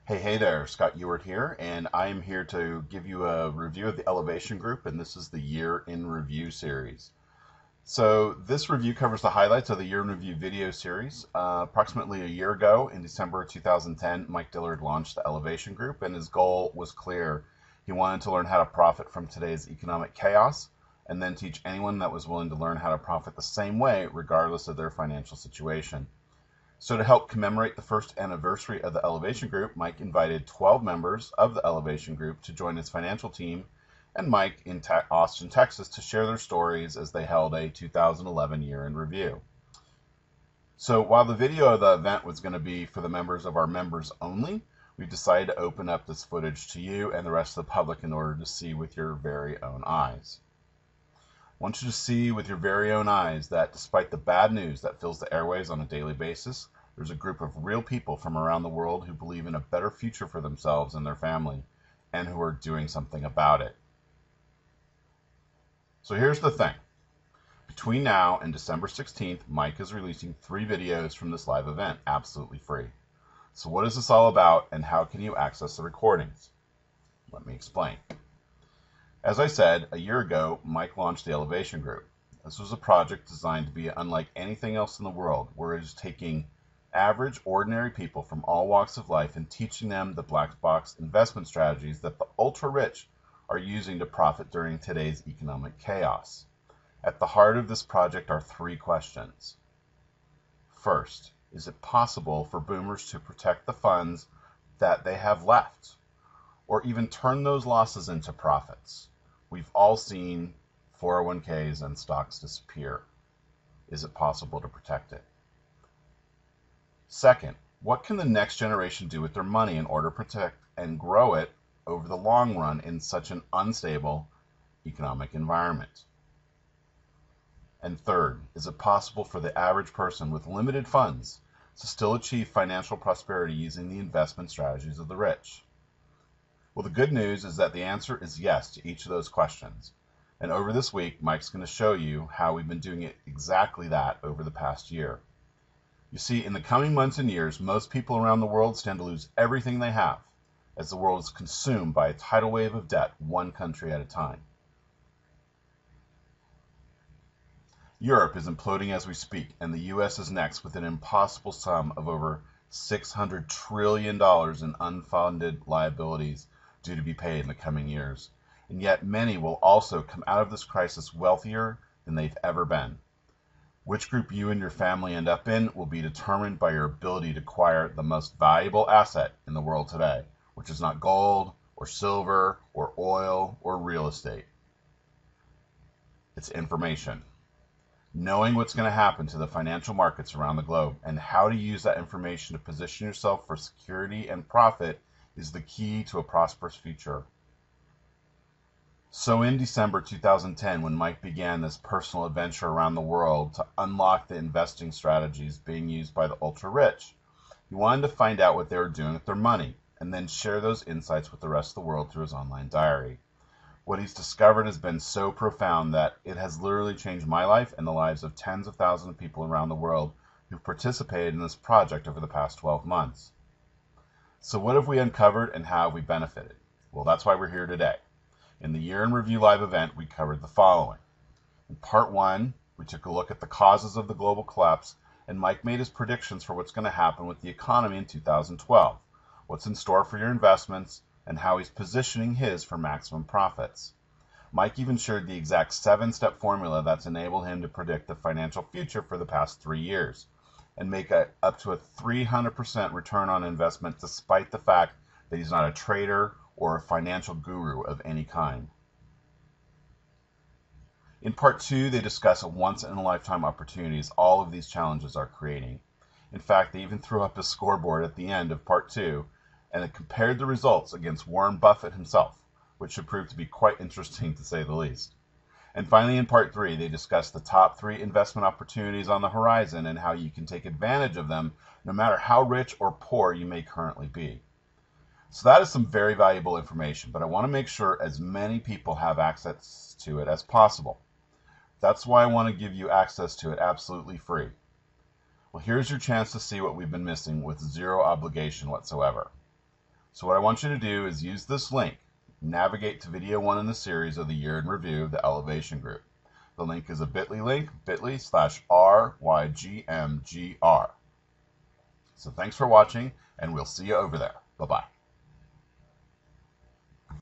Hey there, Scott Ewart here, and I am here to give you a review of the Elevation Group, and this is the Year in Review series. So, this review covers the highlights of the Year in Review video series. Approximately a year ago, in December 2010, Mike Dillard launched the Elevation Group, and his goal was clear. He wanted to learn how to profit from today's economic chaos, and then teach anyone that was willing to learn how to profit the same way, regardless of their financial situation. So to help commemorate the first anniversary of the Elevation Group, Mike invited 12 members of the Elevation Group to join his financial team and Mike in Austin, Texas to share their stories as they held a 2011 year in review. So while the video of the event was going to be for the members of our members only, we decided to open up this footage to you and the rest of the public in order to see with your very own eyes. I want you to see with your very own eyes that despite the bad news that fills the airwaves on a daily basis, there's a group of real people from around the world who believe in a better future for themselves and their family, and who are doing something about it. So here's the thing. Between now and December 16th, Mike is releasing 3 videos from this live event, absolutely free. So what is this all about, and how can you access the recordings? Let me explain. As I said, a year ago, Mike launched the Elevation Group. This was a project designed to be unlike anything else in the world, where it is taking average, ordinary people from all walks of life and teaching them the black box investment strategies that the ultra-rich are using to profit during today's economic chaos. At the heart of this project are 3 questions. First, is it possible for boomers to protect the funds that they have left, or even turn those losses into profits? We've all seen 401ks and stocks disappear. Is it possible to protect it? Second, what can the next generation do with their money in order to protect and grow it over the long run in such an unstable economic environment? And third, is it possible for the average person with limited funds to still achieve financial prosperity using the investment strategies of the rich? Well, the good news is that the answer is yes to each of those questions. And over this week, Mike's going to show you how we've been doing it exactly that over the past year. You see, in the coming months and years, most people around the world stand to lose everything they have, as the world is consumed by a tidal wave of debt, one country at a time. Europe is imploding as we speak, and the U.S. is next with an impossible sum of over $600 trillion in unfunded liabilities due to be paid in the coming years. And yet many will also come out of this crisis wealthier than they've ever been. Which group you and your family end up in will be determined by your ability to acquire the most valuable asset in the world today, which is not gold or silver or oil or real estate. It's information. Knowing what's going to happen to the financial markets around the globe and how to use that information to position yourself for security and profit is the key to a prosperous future. So in December 2010, when Mike began this personal adventure around the world to unlock the investing strategies being used by the ultra-rich, he wanted to find out what they were doing with their money and then share those insights with the rest of the world through his online diary. What he's discovered has been so profound that it has literally changed my life and the lives of tens of thousands of people around the world who've participated in this project over the past 12 months. So what have we uncovered and how have we benefited? Well, that's why we're here today. In the Year in Review live event, we covered the following. In part 1, we took a look at the causes of the global collapse, and Mike made his predictions for what's going to happen with the economy in 2012, what's in store for your investments, and how he's positioning his for maximum profits. Mike even shared the exact 7-step formula that's enabled him to predict the financial future for the past 3 years and make up to a 300% return on investment despite the fact that he's not a trader or a financial guru of any kind. In part 2, they discuss a once-in-a-lifetime opportunities all of these challenges are creating. In fact, they even threw up a scoreboard at the end of part 2, and it compared the results against Warren Buffett himself, which should prove to be quite interesting to say the least. And finally, in part 3, they discuss the top 3 investment opportunities on the horizon and how you can take advantage of them no matter how rich or poor you may currently be. So that is some very valuable information, but I want to make sure as many people have access to it as possible. That's why I want to give you access to it absolutely free. Well, here's your chance to see what we've been missing with zero obligation whatsoever. So what I want you to do is use this link, navigate to video 1 in the series of the Year in Review, the Elevation Group. The link is a bit.ly link, bit.ly/RYGMGR. So thanks for watching, and we'll see you over there. Bye-bye.